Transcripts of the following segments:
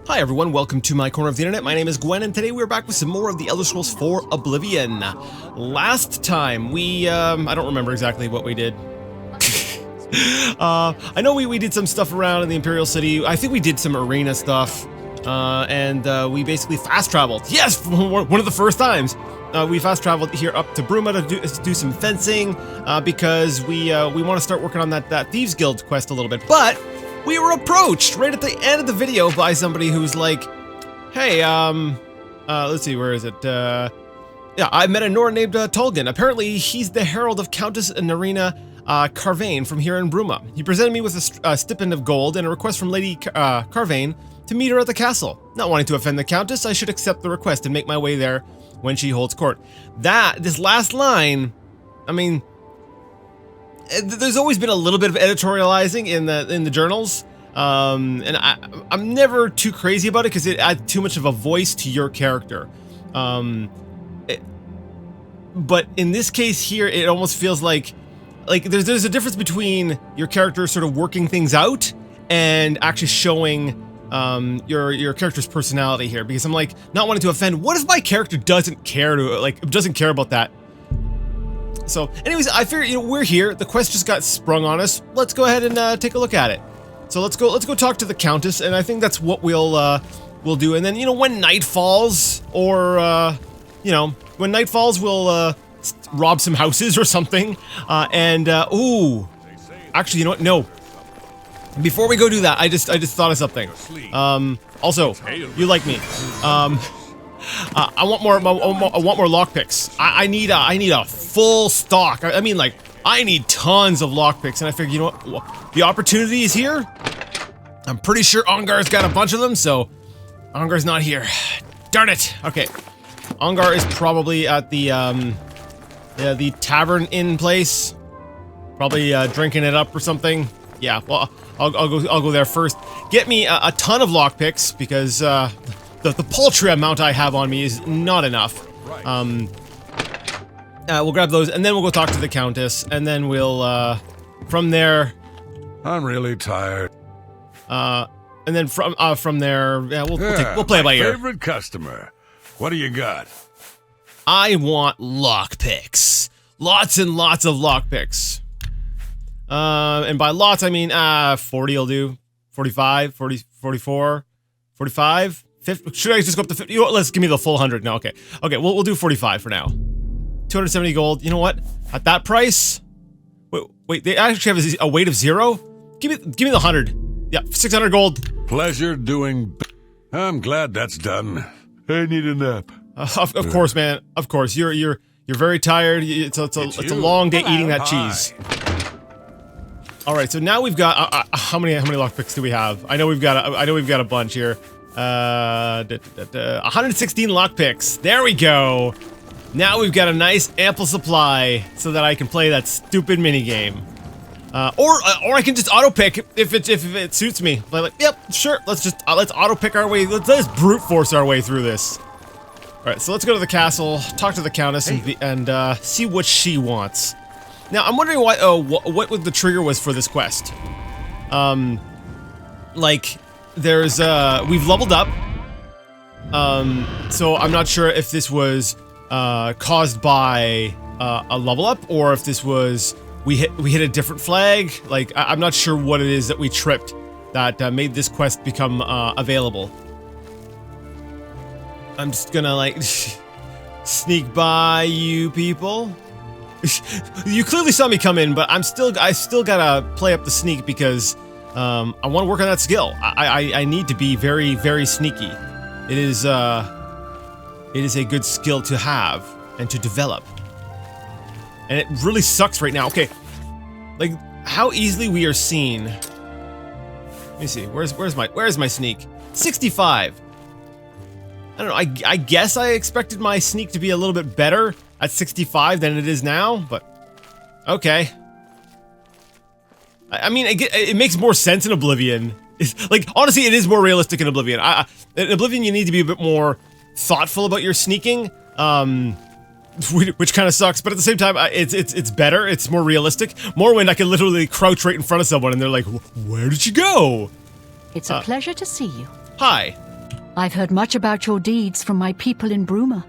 Hi everyone, welcome to my corner of the internet. My name is Gwen, and today we're back with some more of the Elder Scrolls 4 Oblivion. Last time, we, I don't remember exactly what we did. I know we did some stuff around in the Imperial City. I think we did some arena stuff, and we basically fast-traveled. Yes, one of the first times. We fast-traveled here up to Bruma to do some fencing, because we want to start working on that Thieves Guild quest a little bit, but we were approached right at the end of the video by somebody who's like, hey, let's see, where is it? Yeah, I met a Nora named Tolgan. Apparently, he's the herald of Countess Narina Carvain from here in Bruma. He presented me with a stipend of gold and a request from Lady Carvain to meet her at the castle. Not wanting to offend the Countess, I should accept the request and make my way there when she holds court. This last line, I mean, there's always been a little bit of editorializing in the journals, and I'm never too crazy about it because it adds too much of a voice to your character. But in this case here, it almost feels like there's a difference between your character sort of working things out and actually showing your character's personality here. Because I'm like, not wanting to offend. What if my character doesn't care about that? So, anyways, I figure, we're here. The quest just got sprung on us. Let's go ahead and take a look at it. So let's go talk to the Countess, and I think that's what we'll do. And then, when night falls, or when night falls, we'll rob some houses or something. Ooh, actually, you know what? No. Before we go do that, I just thought of something. Also, you like me. I want more lockpicks. I need a full stock. I mean, like, I need tons of lockpicks, and I figured, what? The opportunity is here. I'm pretty sure Ongar's got a bunch of them, so Ongar's not here. Darn it. Okay, Ongar is probably at the tavern inn place, probably drinking it up or something. Yeah, well, I'll go there first. Get me a ton of lockpicks because the paltry amount I have on me is not enough. We'll grab those, and then we'll go talk to the Countess, and then we'll, from there... I'm really tired. And then from there, yeah, we'll play it by ear. Favorite customer. What do you got? I want lockpicks. Lots and lots of lockpicks. And by lots, I mean, 40 will do. 45, 40, 44, 45... 50, should I just go up to 50? Let's give me the full 100. No, okay. Okay, we'll do 45 for now. 270 gold. You know what? At that price... Wait, they actually have a weight of 0? Give me the 100. Yeah, 600 gold. Pleasure doing... I'm glad that's done. I need a nap. Of course, man. Of course. You're very tired. It's a long day eating that cheese. Alright, so now we've got... how many lockpicks do we have? I know we've got a bunch here. 116 lockpicks. There we go. Now we've got a nice ample supply so that I can play that stupid minigame. Or I can just auto pick if it suits me. Like, yep, sure. Let's auto pick our way. Let's brute force our way through this. All right, so let's go to the castle, talk to the Countess, and see what she wants. Now I'm wondering why. What the trigger was for this quest? Like. There's, we've leveled up, so I'm not sure if this was, caused by, a level up, or if this was, we hit a different flag. Like, I'm not sure what it is that we tripped that, made this quest become, available. I'm just gonna, like, sneak by you people. You clearly saw me come in, but I still gotta play up the sneak because, I want to work on that skill. I need to be very, very sneaky. It is a good skill to have and to develop. And it really sucks right now. Okay, like how easily we are seen. Let me see. Where's my sneak? 65. I don't know. I guess I expected my sneak to be a little bit better at 65 than it is now, but okay. I mean, it makes more sense in Oblivion. It's, like, honestly, it is more realistic in Oblivion. In Oblivion, you need to be a bit more thoughtful about your sneaking, which kind of sucks. But at the same time, it's better. It's more realistic. Morrowind, I can literally crouch right in front of someone, and they're like, "Where did you go?" It's a pleasure to see you. Hi. I've heard much about your deeds from my people in Bruma.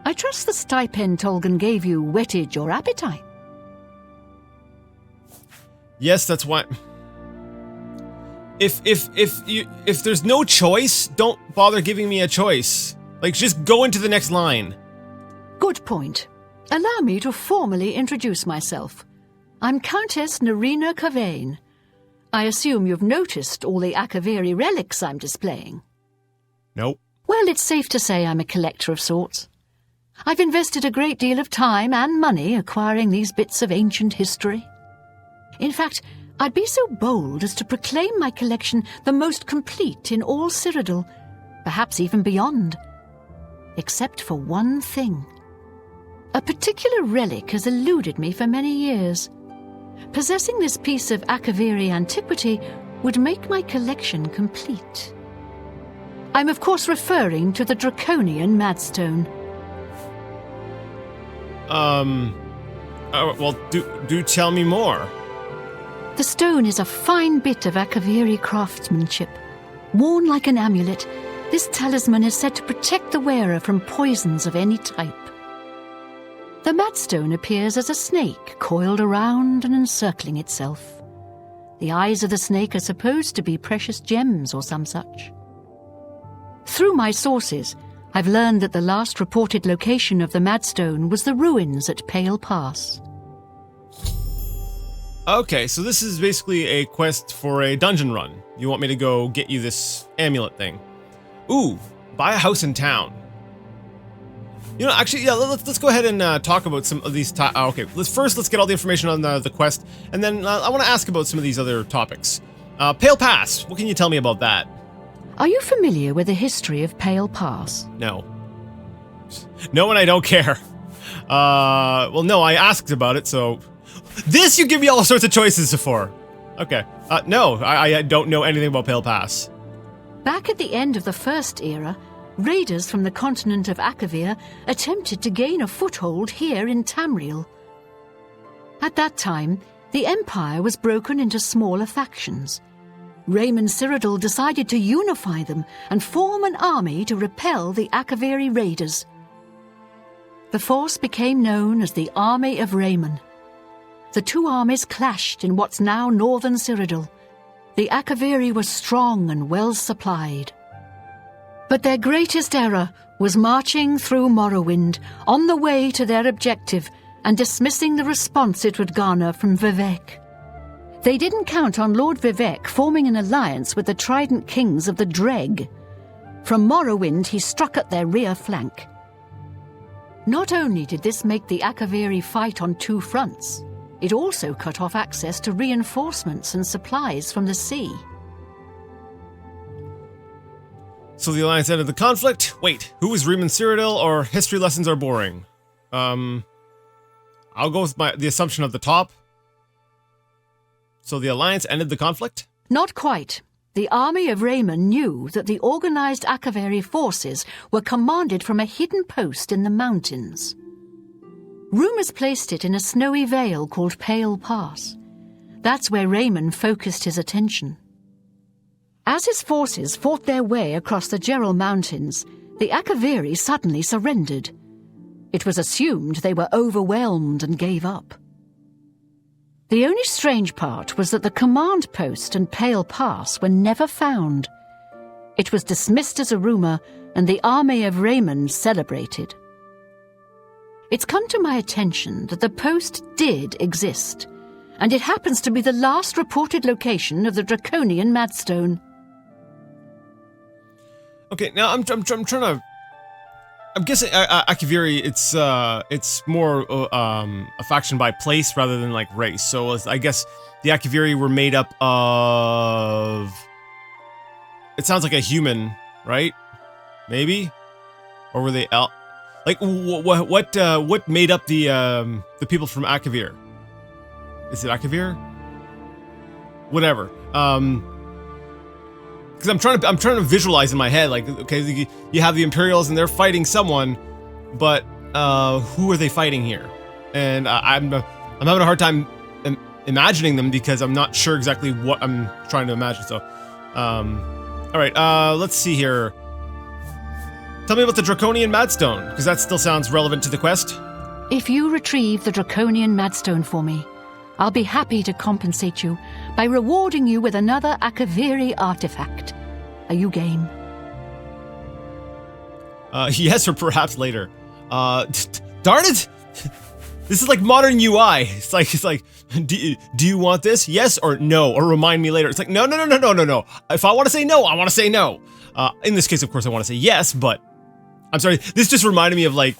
I trust the stipend Tolgan gave you whetted your appetite. Yes, that's why. If there's no choice, don't bother giving me a choice. Like, just go into the next line. Good point. Allow me to formally introduce myself. I'm Countess Narina Cavane. I assume you've noticed all the Akaviri relics I'm displaying. Nope. Well, it's safe to say I'm a collector of sorts. I've invested a great deal of time and money acquiring these bits of ancient history. In fact, I'd be so bold as to proclaim my collection the most complete in all Cyrodiil, perhaps even beyond. Except for one thing. A particular relic has eluded me for many years. Possessing this piece of Akaviri antiquity would make my collection complete. I'm of course referring to the Draconian Madstone. Well, do tell me more. The stone is a fine bit of Akaviri craftsmanship. Worn like an amulet, this talisman is said to protect the wearer from poisons of any type. The Madstone appears as a snake coiled around and encircling itself. The eyes of the snake are supposed to be precious gems or some such. Through my sources, I've learned that the last reported location of the Madstone was the ruins at Pale Pass. Okay, so this is basically a quest for a dungeon run. You want me to go get you this amulet thing. Ooh, buy a house in town. You know, actually, yeah, let's go ahead and talk about some of these. Okay, let's get all the information on the quest, and then I want to ask about some of these other topics. Pale Pass. What can you tell me about that? Are you familiar with the history of Pale Pass? No. No, and I don't care. Well, no, I asked about it, so this you give me all sorts of choices for. Okay. No, I don't know anything about Pale Pass. Back at the end of the First Era, raiders from the continent of Akavir attempted to gain a foothold here in Tamriel. At that time, the Empire was broken into smaller factions. Raymond Cyrodiil decided to unify them and form an army to repel the Akaviri raiders. The force became known as the Army of Raymond. The two armies clashed in what's now northern Cyrodiil. The Akaviri were strong and well supplied. But their greatest error was marching through Morrowind on the way to their objective and dismissing the response it would garner from Vivek. They didn't count on Lord Vivek forming an alliance with the Trident Kings of the Dreg. From Morrowind, he struck at their rear flank. Not only did this make the Akaviri fight on two fronts, it also cut off access to reinforcements and supplies from the sea. So the Alliance ended the conflict? Wait, who was Raymond Cyrodiil, or history lessons are boring? I'll go with the assumption of the top. So the Alliance ended the conflict? Not quite. The army of Raymond knew that the organized Akaviri forces were commanded from a hidden post in the mountains. Rumors placed it in a snowy vale called Pale Pass. That's where Raymond focused his attention. As his forces fought their way across the Gerald Mountains, the Akaviri suddenly surrendered. It was assumed they were overwhelmed and gave up. The only strange part was that the command post and Pale Pass were never found. It was dismissed as a rumor, and the army of Raymond celebrated. It's come to my attention that the post did exist, and it happens to be the last reported location of the Draconian Madstone. Okay, now I'm trying to. I'm guessing Akaviri. It's more a faction by place rather than like race. So I guess the Akaviri were made up of. It sounds like a human, right? Maybe, or were they like what made up the people from Akavir? Is it Akavir? Whatever. Because I'm trying to visualize in my head, like, okay, you have the Imperials and they're fighting someone, but who are they fighting here? And I'm having a hard time imagining them because I'm not sure exactly what I'm trying to imagine. So, all right, let's see here. Tell me about the Draconian Madstone, because that still sounds relevant to the quest. If you retrieve the Draconian Madstone for me, I'll be happy to compensate you by rewarding you with another Akaviri artifact. Are you game? Yes, or perhaps later. Darn it! This is like modern UI. It's like, do you want this? Yes or no, or remind me later. It's like, no. If I want to say no, I want to say no. In this case, of course, I want to say yes, but I'm sorry. This just reminded me of like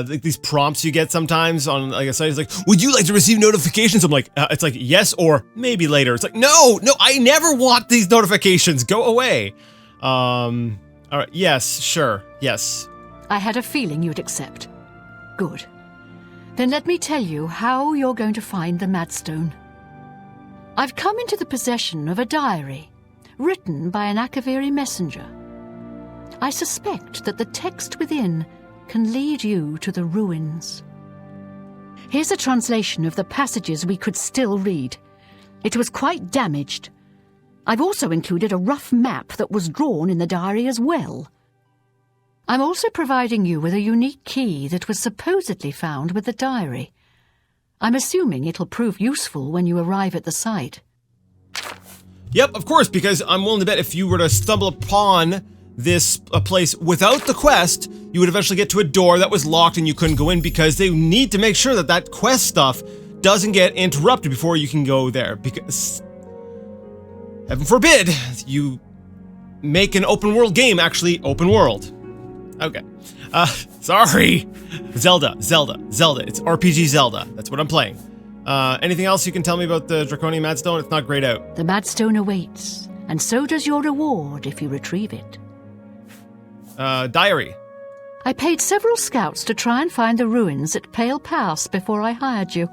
these prompts you get sometimes on like a site. It's like, would you like to receive notifications? I'm like, it's like yes or maybe later. It's like, no, I never want these notifications. Go away. All right. Yes, sure. Yes. I had a feeling you'd accept. Good. Then let me tell you how you're going to find the Madstone. I've come into the possession of a diary, written by an Akaviri messenger. I suspect that the text within can lead you to the ruins. Here's a translation of the passages we could still read. It was quite damaged. I've also included a rough map that was drawn in the diary as well. I'm also providing you with a unique key that was supposedly found with the diary. I'm assuming it'll prove useful when you arrive at the site. Yep, of course, because I'm willing to bet if you were to stumble upon this place without the quest, you would eventually get to a door that was locked and you couldn't go in because they need to make sure that that quest stuff doesn't get interrupted before you can go there. Because, heaven forbid, you make an open world game actually open world. Okay. Sorry. Zelda. It's RPG Zelda. That's what I'm playing. Anything else you can tell me about the Draconian Madstone? It's not grayed out. The Madstone awaits, and so does your reward if you retrieve it. Diary. I paid several scouts to try and find the ruins at Pale Pass before I hired you.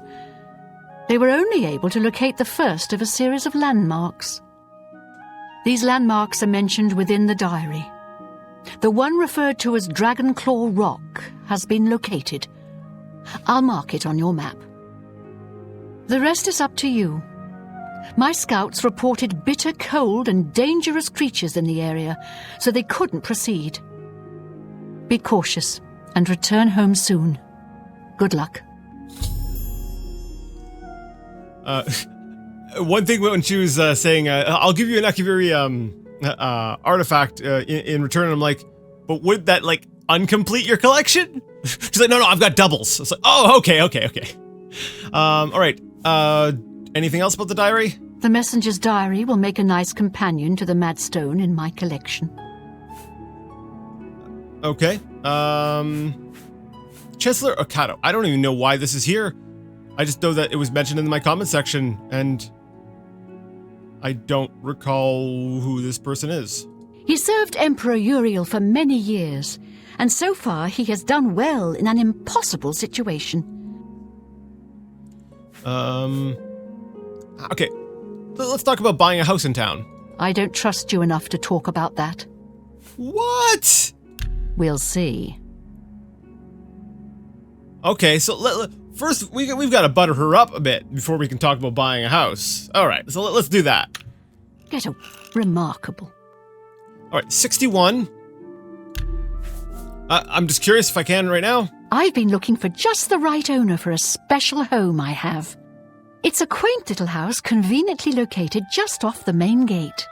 They were only able to locate the first of a series of landmarks. These landmarks are mentioned within the diary. The one referred to as Dragonclaw Rock has been located. I'll mark it on your map. The rest is up to you. My scouts reported bitter cold and dangerous creatures in the area, so they couldn't proceed. Be cautious and return home soon. Good luck. One thing when she was saying, I'll give you an Akaviri artifact in return, I'm like, but would that like uncomplete your collection? She's like, no, I've got doubles. It's like, oh, okay. All right. Anything else about the diary? The messenger's diary will make a nice companion to the Madstone in my collection. Okay. Chancellor Okato. I don't even know why this is here. I just know that it was mentioned in my comment section, and I don't recall who this person is. He served Emperor Uriel for many years, and so far he has done well in an impossible situation. Okay. Let's talk about buying a house in town. I don't trust you enough to talk about that. What? We'll see. Okay, so first we've got to butter her up a bit before we can talk about buying a house. All right, so let's do that. Remarkable. All right, 61. I'm just curious if I can right now. I've been looking for just the right owner for a special home I have. It's a quaint little house conveniently located just off the main gate.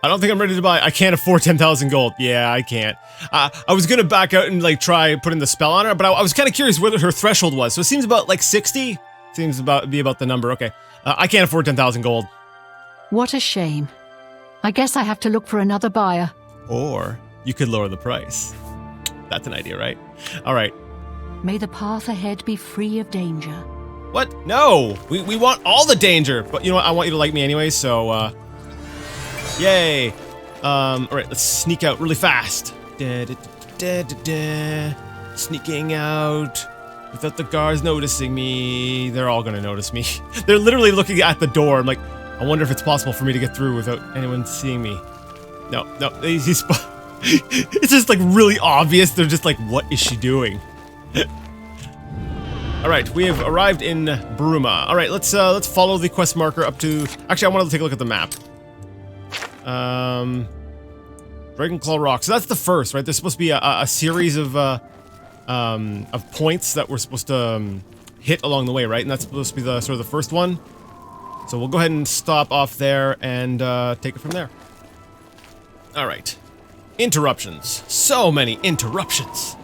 I don't think I'm ready to buy. I can't afford 10,000 gold. Yeah, I can't. I was gonna back out and like try putting the spell on her, but I was kind of curious what her threshold was. So it seems about like 60. Seems be about the number. Okay, I can't afford 10,000 gold. What a shame. I guess I have to look for another buyer. Or you could lower the price. That's an idea, right? All right. May the path ahead be free of danger. What? No! We want all the danger! But you know what? I want you to like me anyway, so, yay! Alright, let's sneak out really fast. Sneaking out without the guards noticing me. They're all gonna notice me. They're literally looking at the door. I'm like, I wonder if it's possible for me to get through without anyone seeing me. No, he's it's just like really obvious. They're just like, what is she doing? Alright, we have arrived in Bruma. Alright, let's follow the quest marker up to... Actually, I wanted to take a look at the map. Dragonclaw Rock. So that's the first, right? There's supposed to be a series of points that we're supposed to hit along the way, right? And that's supposed to be the sort of the first one. So we'll go ahead and stop off there and take it from there. All right. Interruptions. So many interruptions.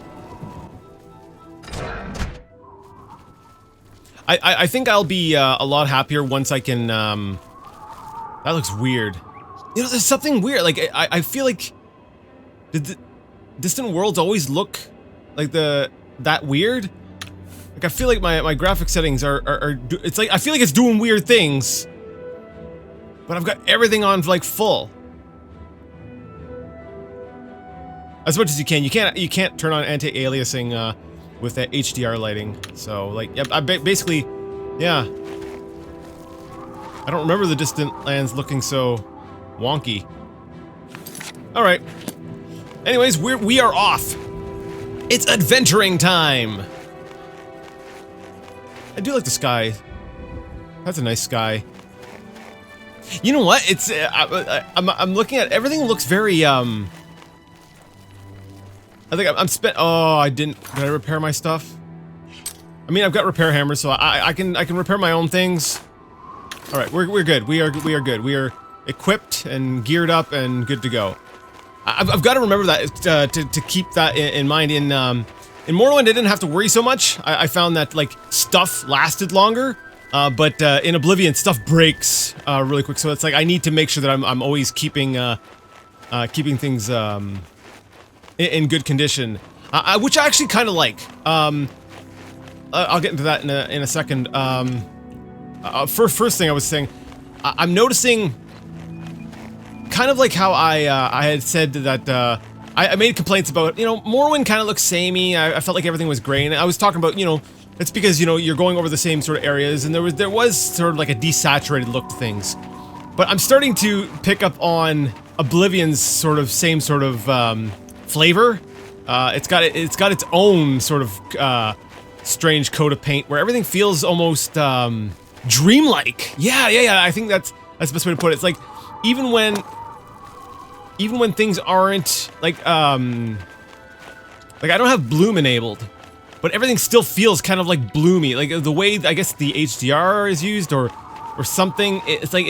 I think I'll be a lot happier once I can, that looks weird. You know, there's something weird, like, I feel like, did the Distant Worlds always look like that weird? Like, I feel like my graphic settings are it's like, I feel like it's doing weird things, but I've got everything on, like, full. As much as you can. You can't turn on anti-aliasing, with that HDR lighting. So, like, yeah, basically, yeah. I don't remember the Distant Lands looking so wonky. Alright. Anyways, we are off. It's adventuring time. I do like the sky. That's a nice sky. You know what? It's I'm looking at everything looks very I think I'm spent. Oh, did I repair my stuff? I mean, I've got repair hammers, so I can repair my own things. All right, we're good. We are good. We are equipped and geared up and good to go. I've got to remember that to keep that in mind. In Morrowind, I didn't have to worry so much. I found that, like, stuff lasted longer, but in Oblivion, stuff breaks really quick. So it's like I need to make sure that I'm always keeping things in good condition, which I actually kind of like. I'll get into that in a second. First thing I was saying, I'm noticing, kind of like how I had said that I made complaints about, you know, Morrowind kind of looks samey. I felt like everything was gray, and I was talking about, you know, it's because, you know, you're going over the same sort of areas, and there was sort of like a desaturated look to things. But I'm starting to pick up on Oblivion's same sort of flavor. It's got its own sort of strange coat of paint where everything feels almost dreamlike. Yeah. I think that's the best way to put it. It's like even when things aren't like I don't have bloom enabled, but everything still feels kind of like bloomy. Like the way I guess the HDR is used or something. It's like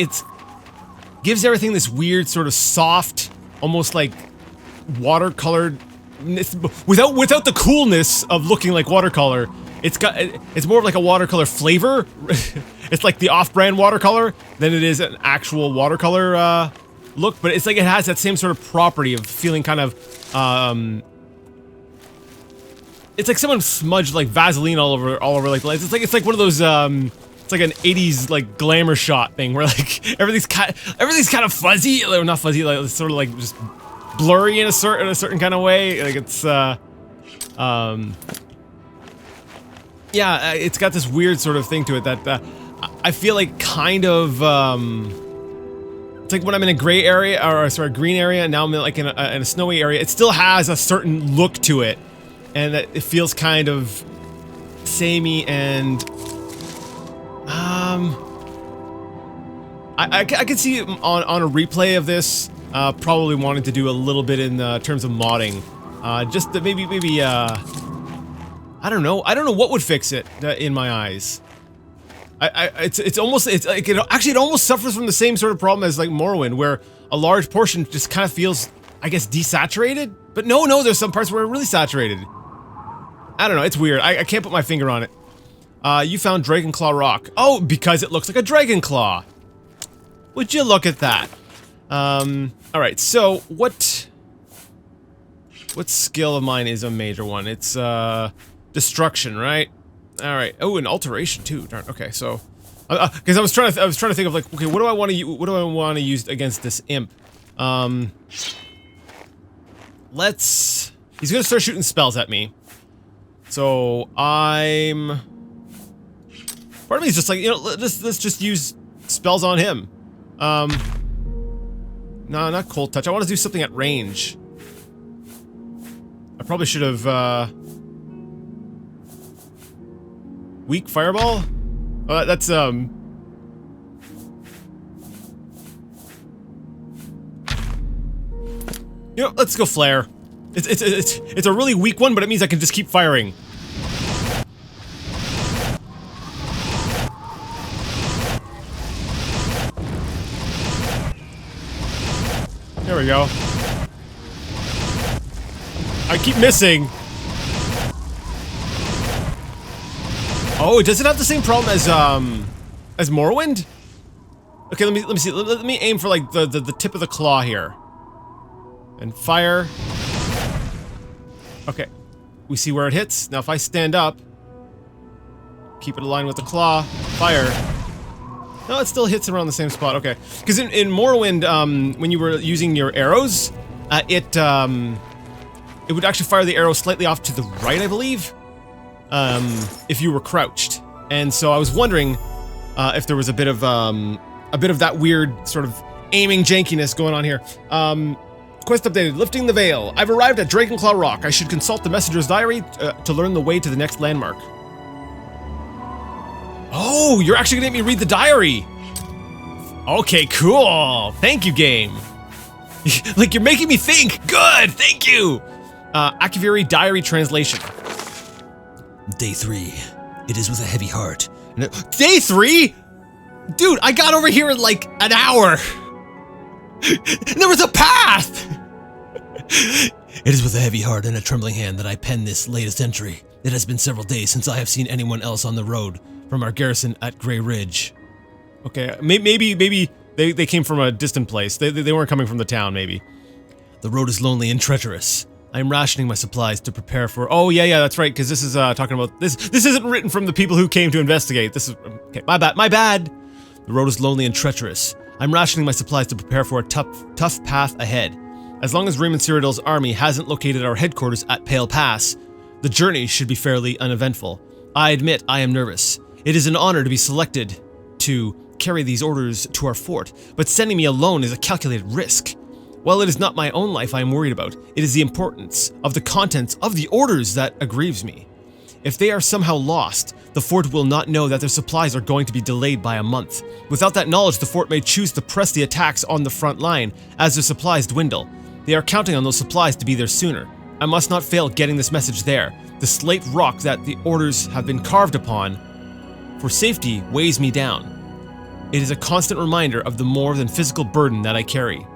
gives everything this weird sort of soft, almost like watercolored, without the coolness of looking like watercolor. It's more of like a watercolor flavor. It's like the off-brand watercolor than it is an actual watercolor look, but it's like it has that same sort of property of feeling kind of it's like someone smudged like Vaseline all over like the lights. It's like one of those it's like an 80s like glamour shot thing where like everything's kind of fuzzy, or not fuzzy, like it's sort of like just blurry in a certain kind of way. Like it's yeah, it's got this weird sort of thing to it that I feel like kind of it's like when I'm in a gray area, or sorry, green area, and now I'm like in a snowy area, it still has a certain look to it, and that it feels kind of samey and I can see on a replay of this probably wanting to do a little bit in terms of modding, just to maybe I don't know what would fix it in my eyes. It's almost it almost suffers from the same sort of problem as like Morrowind, where a large portion just kind of feels, I guess, desaturated. But no, there's some parts where it's really saturated. I don't know, it's weird. I can't put my finger on it. You found Dragonclaw Rock. Oh, because it looks like a dragon claw. Would you look at that? Alright, so what skill of mine is a major one? It's destruction, right? Alright. Oh, an alteration too. Darn. Okay, so because I was trying to think of like, okay, what do I want to use against this imp? He's gonna start shooting spells at me. So part of me is just like, you know, let's just use spells on him. No, not cold touch. I want to do something at range. I probably should have, weak fireball? Oh, that's, You know, let's go flare. It's a really weak one, but it means I can just keep firing. There we go. I keep missing. Oh, does it have the same problem as Morrowind? Okay, let me see. Let me aim for like the tip of the claw here. And fire. Okay. We see where it hits. Now if I stand up, keep it aligned with the claw, fire. No, it still hits around the same spot. Okay. Because in Morrowind, when you were using your arrows, it would actually fire the arrow slightly off to the right, I believe, if you were crouched. And so I was wondering if there was a bit of that weird sort of aiming jankiness going on here. Quest updated, lifting the veil. I've arrived at Dragonclaw Rock. I should consult the messenger's diary to learn the way to the next landmark. Oh, you're actually gonna make me read the diary. Okay, cool. Thank you, game. Like, you're making me think. Good, thank you. Akaviri diary translation. Day 3. It is with a heavy heart. Day 3? Dude, I got over here in like an hour. There was a path. It is with a heavy heart and a trembling hand that I pen this latest entry. It has been several days since I have seen anyone else on the road from our garrison at Grey Ridge. Okay, maybe they came from a distant place. They weren't coming from the town, maybe. The road is lonely and treacherous. I am rationing my supplies to prepare for... Oh, yeah, that's right, because this is talking about... This isn't written from the people who came to investigate. This is... Okay, my bad. The road is lonely and treacherous. I'm rationing my supplies to prepare for a tough path ahead. As long as Raymond Cyrodiil's army hasn't located our headquarters at Pale Pass, the journey should be fairly uneventful. I admit I am nervous. It is an honor to be selected to carry these orders to our fort, but sending me alone is a calculated risk. While it is not my own life I am worried about, it is the importance of the contents of the orders that aggrieves me. If they are somehow lost, the fort will not know that their supplies are going to be delayed by a month. Without that knowledge, the fort may choose to press the attacks on the front line as their supplies dwindle. They are counting on those supplies to be there sooner. I must not fail getting this message there. The slate rock that the orders have been carved upon for safety weighs me down. It is a constant reminder of the more than physical burden that I carry.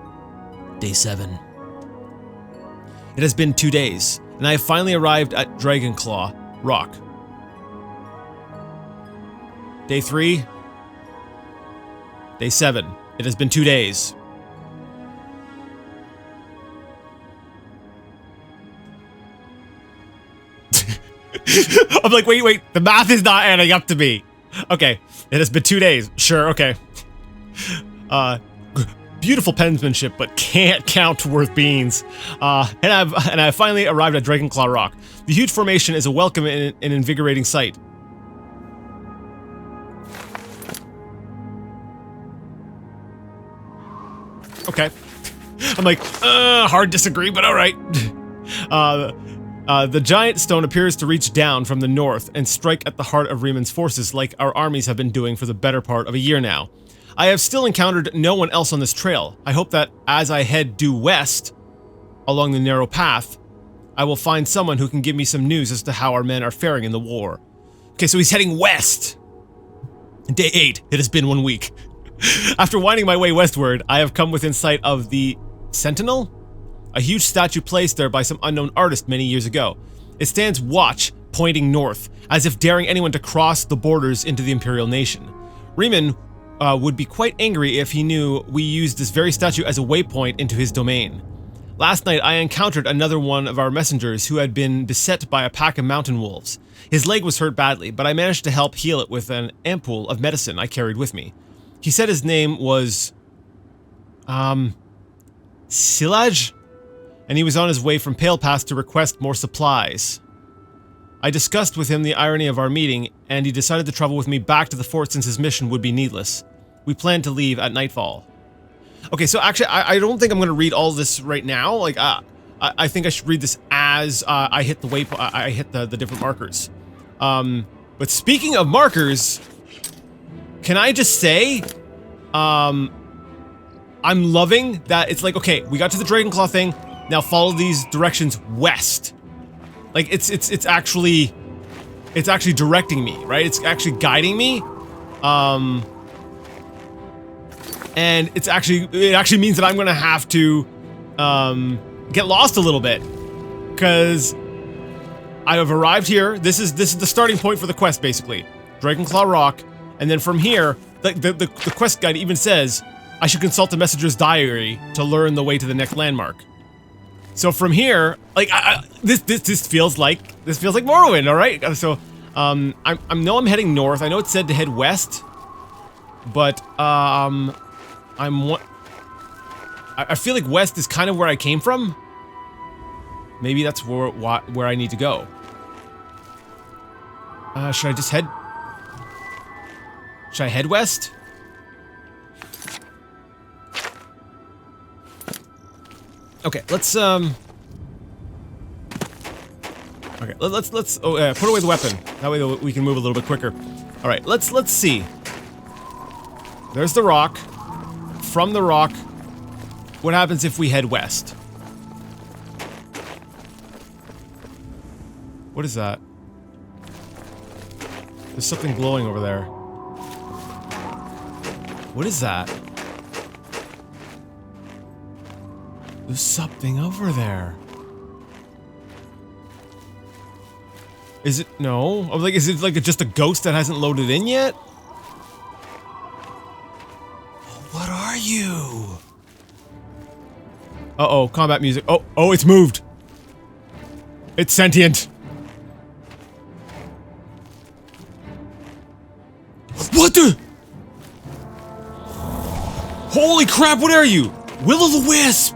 Day 7. It has been 2 days, and I have finally arrived at Dragonclaw Rock. Day 3. Day 7. It has been 2 days. I'm like, wait, the math is not adding up to me. Okay, it has been 2 days. Sure, okay. Beautiful penmanship, but can't count worth beans. And I've finally arrived at Dragonclaw Rock. The huge formation is a welcome and invigorating sight. Okay. I'm like, hard disagree, but alright. The giant stone appears to reach down from the north and strike at the heart of Rieman's forces like our armies have been doing for the better part of a year now. I have still encountered no one else on this trail. I hope that as I head due west along the narrow path, I will find someone who can give me some news as to how our men are faring in the war. Okay, so he's heading west. Day 8. It has been 1 week. After winding my way westward, I have come within sight of the Sentinel, a huge statue placed there by some unknown artist many years ago. It stands watch, pointing north, as if daring anyone to cross the borders into the Imperial nation. Riemann would be quite angry if he knew we used this very statue as a waypoint into his domain. Last night I encountered another one of our messengers who had been beset by a pack of mountain wolves. His leg was hurt badly, but I managed to help heal it with an ampoule of medicine I carried with me. He said his name was... Silaj? And he was on his way from Pale Pass to request more supplies. I discussed with him the irony of our meeting, and he decided to travel with me back to the fort since his mission would be needless. We planned to leave at nightfall. Okay, so actually, I don't think I'm going to read all this right now. Like, I think I should read this as I hit the waypoint. I hit the different markers. But speaking of markers, can I just say, I'm loving that it's like, okay, we got to the Dragonclaw thing. Now follow these directions west. Like it's actually directing me, right? It's actually guiding me. And it actually means that I'm gonna have to get lost a little bit, because I have arrived here. This is the starting point for the quest, basically. Dragonclaw Rock, and then from here, the quest guide even says I should consult the messenger's diary to learn the way to the next landmark. So from here, like this feels like Morrowind, all right? So I know I'm heading north. I know it said to head west, but I feel like west is kind of where I came from. Maybe that's where I need to go. Should I just head? Should I head west? Okay, let's okay, let's put away the weapon. That way we can move a little bit quicker. All right, let's see. There's the rock. From the rock, what happens if we head west? What is that? There's something glowing over there. What is that? There's something over there. Is it? No. I'm like, is it like just a ghost that hasn't loaded in yet? What are you? Uh-oh, combat music. Oh, it's moved. It's sentient. What the? Holy crap, what are you? Will-o'-the-wisp!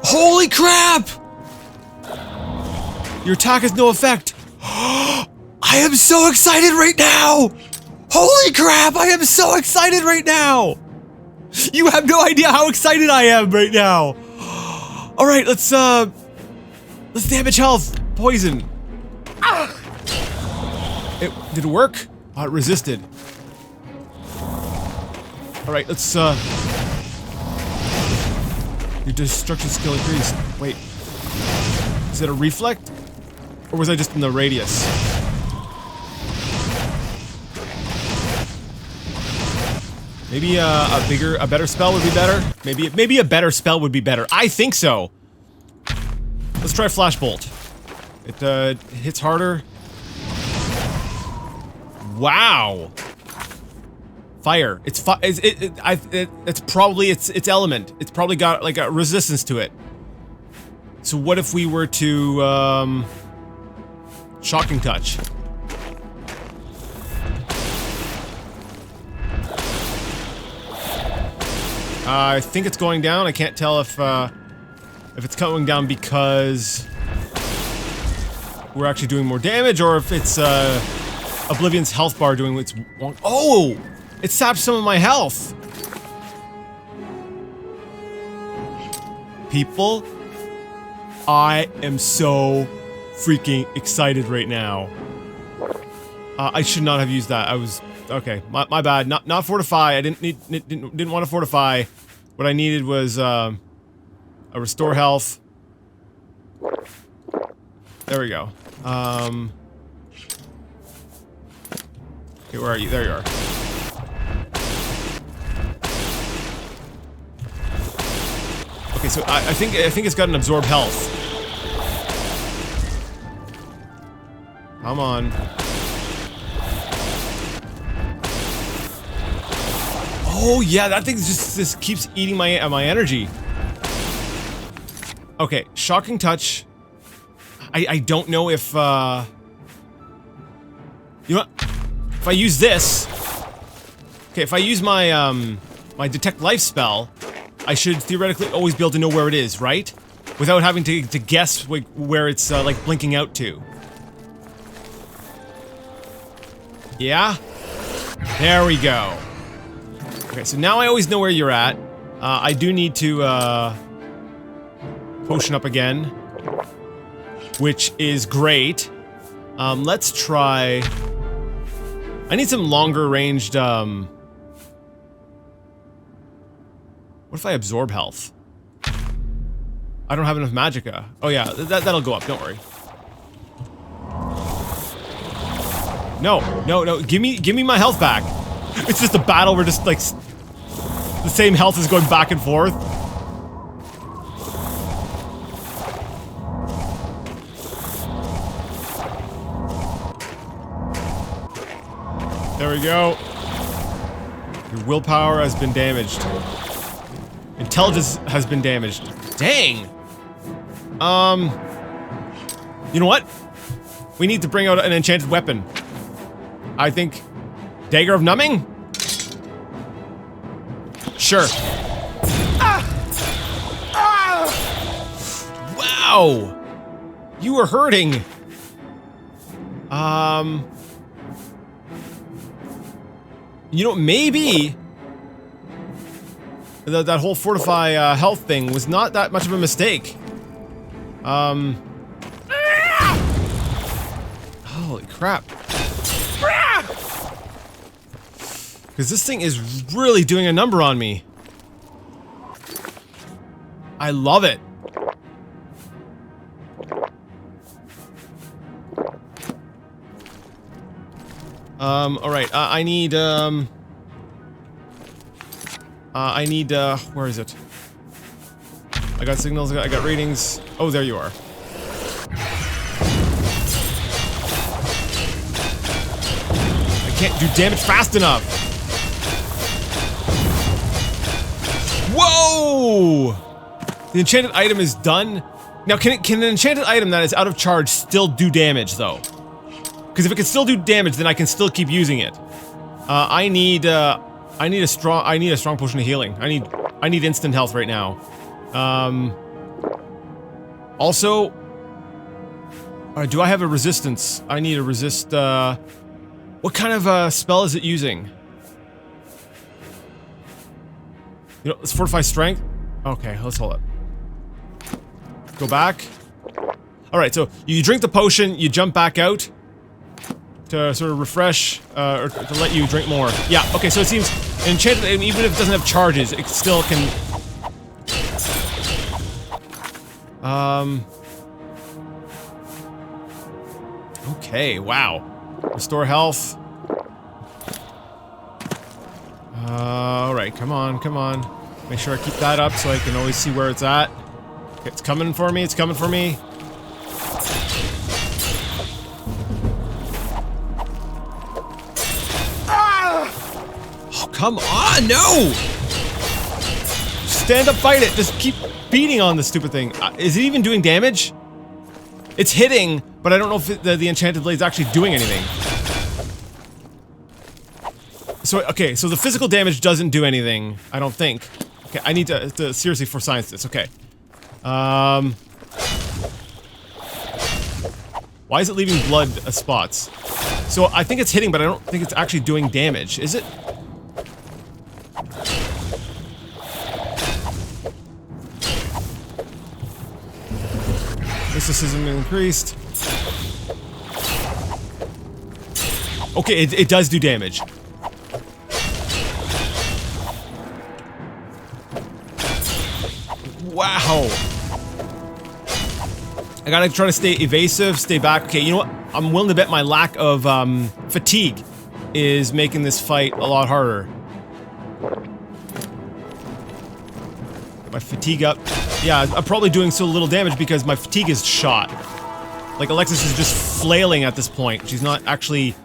Holy crap! Your attack has no effect. I am so excited right now! Holy crap, I am so excited right now! You have no idea how excited I am right now! Alright, let's damage health. Poison. Did it work? Oh, it resisted. Alright, let's your destruction skill increased. Wait. Is it a reflect? Or was I just in the radius? Maybe a better spell would be better? Maybe a better spell would be better. I think so. Let's try Flashbolt. It hits harder. Wow. Fire. It's probably its element. It's probably got like a resistance to it. So what if we were to Shocking Touch? I think it's going down. I can't tell if it's going down because we're actually doing more damage, or if it's Oblivion's health bar doing its. Oh! It sapped some of my health! People, I am so freaking excited right now. I should not have used that. I was okay. My bad. Not fortify. I didn't want to fortify. What I needed was a restore health. There we go. Okay, where are you? There you are. Okay, so I think it's got an absorb health. Come on. Oh yeah, that thing just keeps eating my energy. Okay, Shocking Touch. I don't know if you know what? If I use this, okay, if I use my my Detect Life spell, I should theoretically always be able to know where it is, right? Without having to guess like where it's like blinking out to. Yeah? There we go. Okay, so now I always know where you're at. I do need to potion up again, which is great. Let's try. I need some longer ranged. What What if I absorb health? I don't have enough magicka. Oh yeah, that'll go up, don't worry. No, give me my health back. It's just a battle where just like the same health is going back and forth. There we go. Your willpower has been damaged. Intelligence has been damaged. Dang! You know what? We need to bring out an enchanted weapon. I think... Dagger of Numbing? Sure. Wow! You were hurting! You know, maybe... That whole fortify health thing was not that much of a mistake. Holy crap. Because this thing is really doing a number on me. I love it. Alright, I need, where is it? I got signals, I got ratings. Oh, there you are. I can't do damage fast enough. Whoa! The enchanted item is done. Now, can an enchanted item that is out of charge still do damage, though? Because if it can still do damage, then I can still keep using it. I need a strong potion of healing. I need instant health right now. Also, do I have a resistance? I need a resist, what kind of, spell is it using? You know, let's fortify strength. Okay, let's hold it. Go back. Alright, so you drink the potion, you jump back out to sort of refresh, or to let you drink more. Yeah, okay, so it seems an enchanted item, even if it doesn't have charges, it still can... Okay, wow. Restore health. Alright, come on, come on. Make sure I keep that up so I can always see where it's at. Okay, it's coming for me, it's coming for me. Oh, come on, no! Stand up, fight it, just keep beating on this stupid thing. Is it even doing damage? It's hitting, but I don't know if the enchanted blade's actually doing anything. So, okay, so the physical damage doesn't do anything, I don't think. Okay, I need to seriously for science this, okay. Why is it leaving blood spots? So I think it's hitting, but I don't think it's actually doing damage, is it? Mysticism increased. Okay, it does do damage. Wow. I gotta try to stay evasive, stay back. Okay, you know what? I'm willing to bet my lack of fatigue is making this fight a lot harder. Get my fatigue up. Yeah, I'm probably doing so little damage because my fatigue is shot. Like, Alexis is just flailing at this point. She's not actually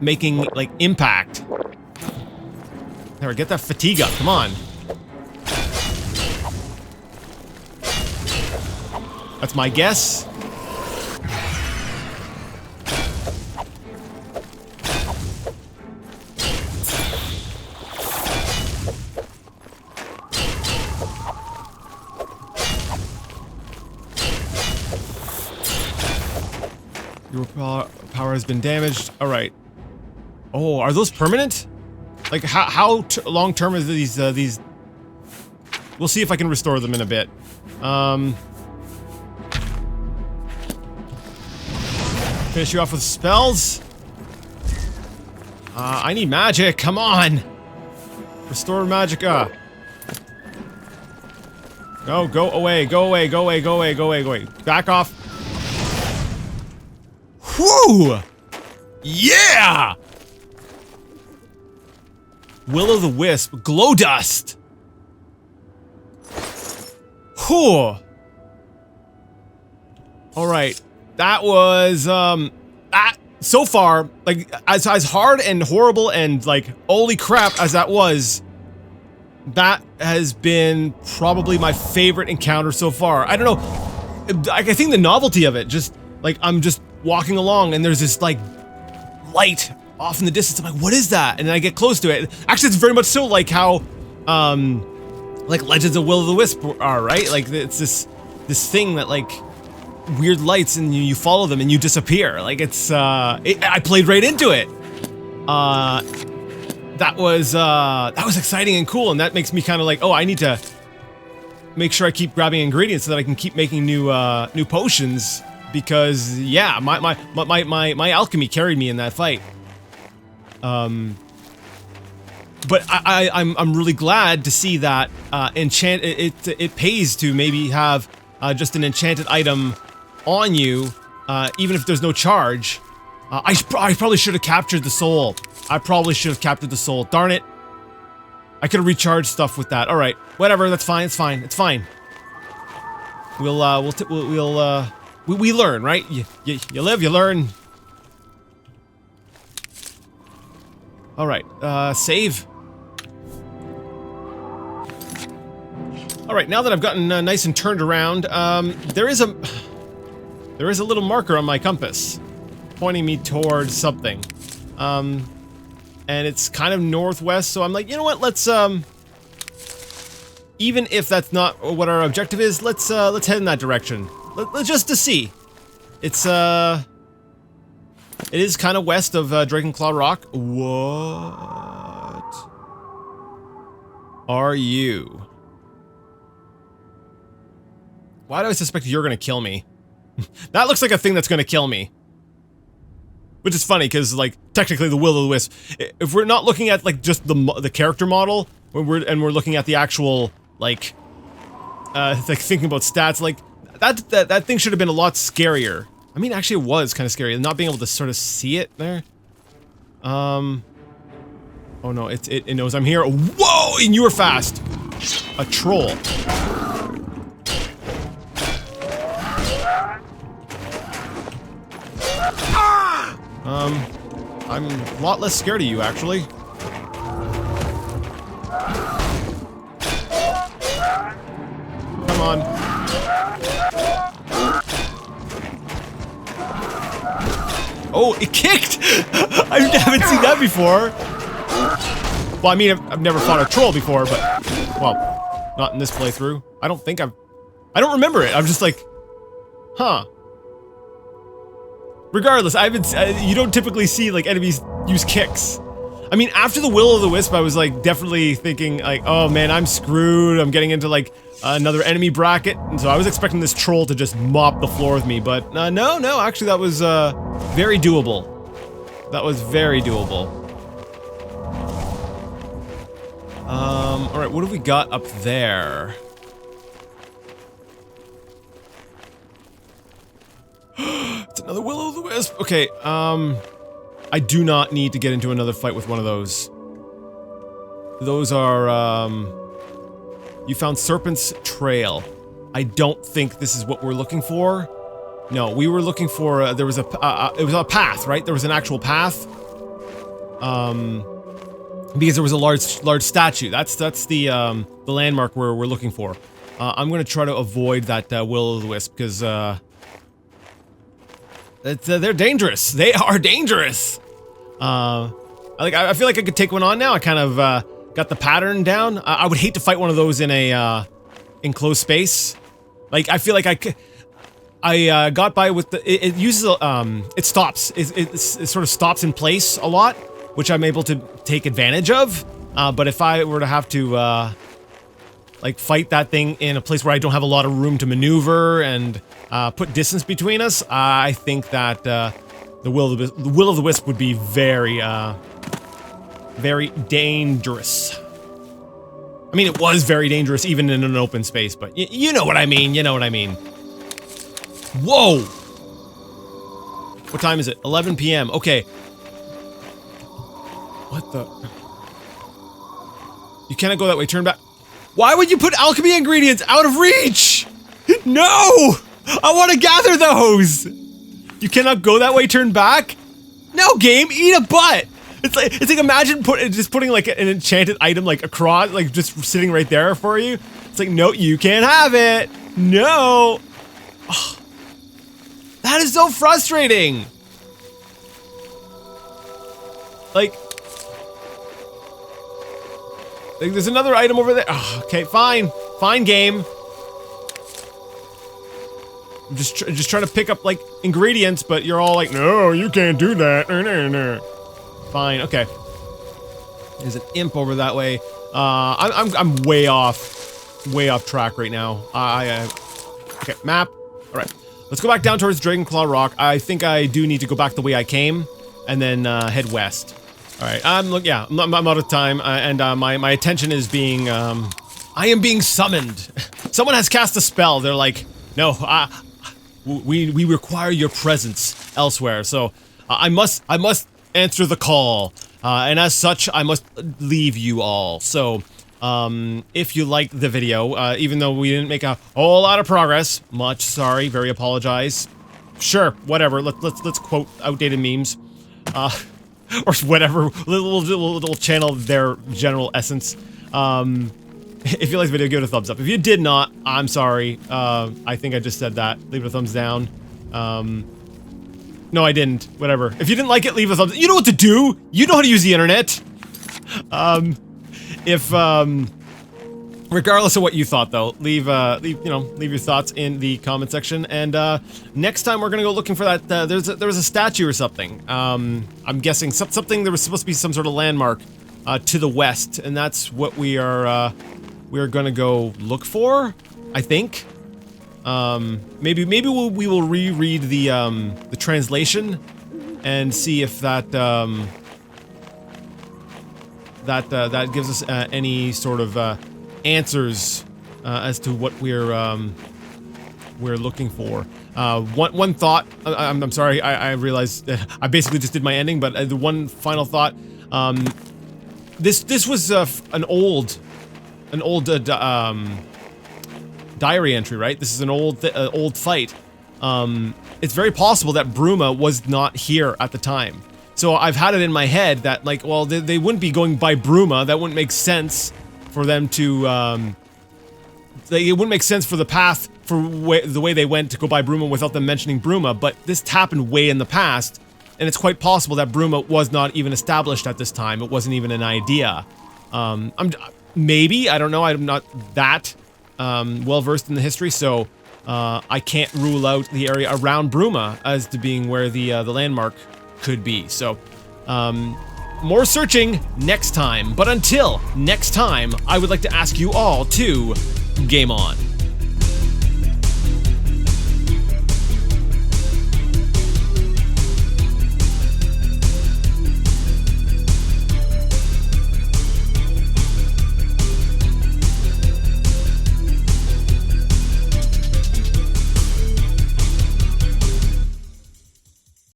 making, like, impact. There, get that fatigue up, come on. That's my guess. Your power has been damaged. All right. Oh, are those permanent? Like, how long term is these? We'll see if I can restore them in a bit. Finish you off with spells. I need magic. Come on. Restore magicka. No, go away, go away, go away, go away, go away, go away. Back off. Whew! Yeah! Will-o'-the-wisp. Glow dust! Whew! Alright. That was, so far, like, as hard and horrible and, like, holy crap as that was, that has been probably my favorite encounter so far. I don't know, I think the novelty of it, just, like, I'm just walking along and there's this, like, light off in the distance. I'm like, what is that? And then I get close to it. Actually, it's very much so like how, like, Legends of Will-o'-the-Wisp are, right? Like, it's this thing that, like, weird lights and you follow them and you disappear. Like, it's, I played right into it. That was exciting and cool, and that makes me kind of like, oh, I need to make sure I keep grabbing ingredients so that I can keep making new potions, because yeah, my alchemy carried me in that fight. But I'm really glad to see that it pays to maybe have just an enchanted item on you, even if there's no charge. I probably should have captured the soul. I probably should have captured the soul. Darn it. I could have recharged stuff with that. All right, whatever. That's fine. It's fine. It's fine. We learn, right? You live, you learn. All right. Save. All right. Now that I've gotten nice and turned around, there is a little marker on my compass pointing me towards something. And it's kind of northwest, so I'm like, you know what, let's, even if that's not what our objective is, let's head in that direction. Just to see. It's, it is kind of west of, Drakenclaw Rock. What are you? Why do I suspect you're gonna kill me? That looks like a thing that's gonna kill me. Which is funny, because, like, technically the Will-o'-the-Wisp, if we're not looking at, like, just the character model, we're looking at the actual, like thinking about stats, like, that thing should have been a lot scarier. I mean, actually it was kind of scary, not being able to sort of see it there. Oh no, it knows I'm here. Whoa, and you were fast! A troll. I'm a lot less scared of you, actually. Come on. Oh, it kicked! I haven't seen that before. Well, I mean, I've never fought a troll before, but, well, not in this playthrough. I don't remember it. I'm just like, huh. Regardless, you don't typically see, like, enemies use kicks. I mean, after the Will-o'-the-Wisp, I was, like, definitely thinking, like, oh man, I'm screwed. I'm getting into, like, another enemy bracket. And so I was expecting this troll to just mop the floor with me, but no, actually that was, very doable. That was very doable. Alright, what have we got up there? It's another Will-o'-the-Wisp. Okay, I do not need to get into another fight with one of those. Those are, you found Serpent's Trail. I don't think this is what we're looking for. No, we were looking for, there was it was a path, right? There was an actual path. Because there was a large statue. That's the landmark we're looking for. I'm gonna try to avoid that, Will-o'-the-Wisp, because, they're dangerous. They are dangerous. I feel like I could take one on now. I kind of got the pattern down. I would hate to fight one of those in a enclosed space. Like, I feel like I got by with the. It uses it stops. It sort of stops in place a lot, which I'm able to take advantage of. But if I were to have to like fight that thing in a place where I don't have a lot of room to maneuver and put distance between us, I think that the Will-o'-the-Wisp would be very, very dangerous. I mean, it was very dangerous even in an open space, but you know what I mean, you know what I mean. Whoa! What time is it? 11 p.m. Okay. What the? You cannot go that way, turn back. Why would you put alchemy ingredients out of reach? No! I want to gather those! You cannot go that way, turn back? No, game, eat a butt! It's like imagine just putting like an enchanted item like across, like just sitting right there for you. It's like, no, you can't have it. No. Oh, that is so frustrating. Like there's another item over there. Oh, okay, fine, fine, game. I'm just trying to pick up like ingredients, but you're all like, no, you can't do that. No. Fine, okay. There's an imp over that way. I'm way off track right now. Okay, map. All right, let's go back down towards Dragonclaw Rock. I think I do need to go back the way I came, and then head west. All right, I'm out of time, and my attention is being I am being summoned. Someone has cast a spell. They're like, no, we require your presence elsewhere. So I must answer the call, and as such, I must leave you all. So, if you liked the video, even though we didn't make a whole lot of progress, much sorry, very apologize. Sure, whatever. Let's quote outdated memes, or whatever. We'll channel their general essence. If you liked the video, give it a thumbs up. If you did not, I'm sorry. I think I just said that. Leave it a thumbs down. No, I didn't. Whatever. If you didn't like it, leave a thumbs. You know what to do. You know how to use the internet. Regardless of what you thought, though, leave your thoughts in the comment section. And next time we're gonna go looking for that. There was a statue or something. I'm guessing something. There was supposed to be some sort of landmark to the west, and that's what we are gonna go look for. I think. Maybe we will reread the translation and see if that gives us any sort of answers as to what we're looking for. One thought. I'm sorry. I realized I basically just did my ending, but the one final thought. This was an old diary entry, right? This is an old fight. It's very possible that Bruma was not here at the time. So I've had it in my head that, like, well, they wouldn't be going by Bruma. That wouldn't make sense for them to, it wouldn't make sense for the path, for the way they went to go by Bruma without them mentioning Bruma, but this happened way in the past, and it's quite possible that Bruma was not even established at this time. It wasn't even an idea. Maybe, I don't know, I'm not that well-versed in the history, so I can't rule out the area around Bruma as to being where the landmark could be. So, more searching next time. But until next time, I would like to ask you all to game on.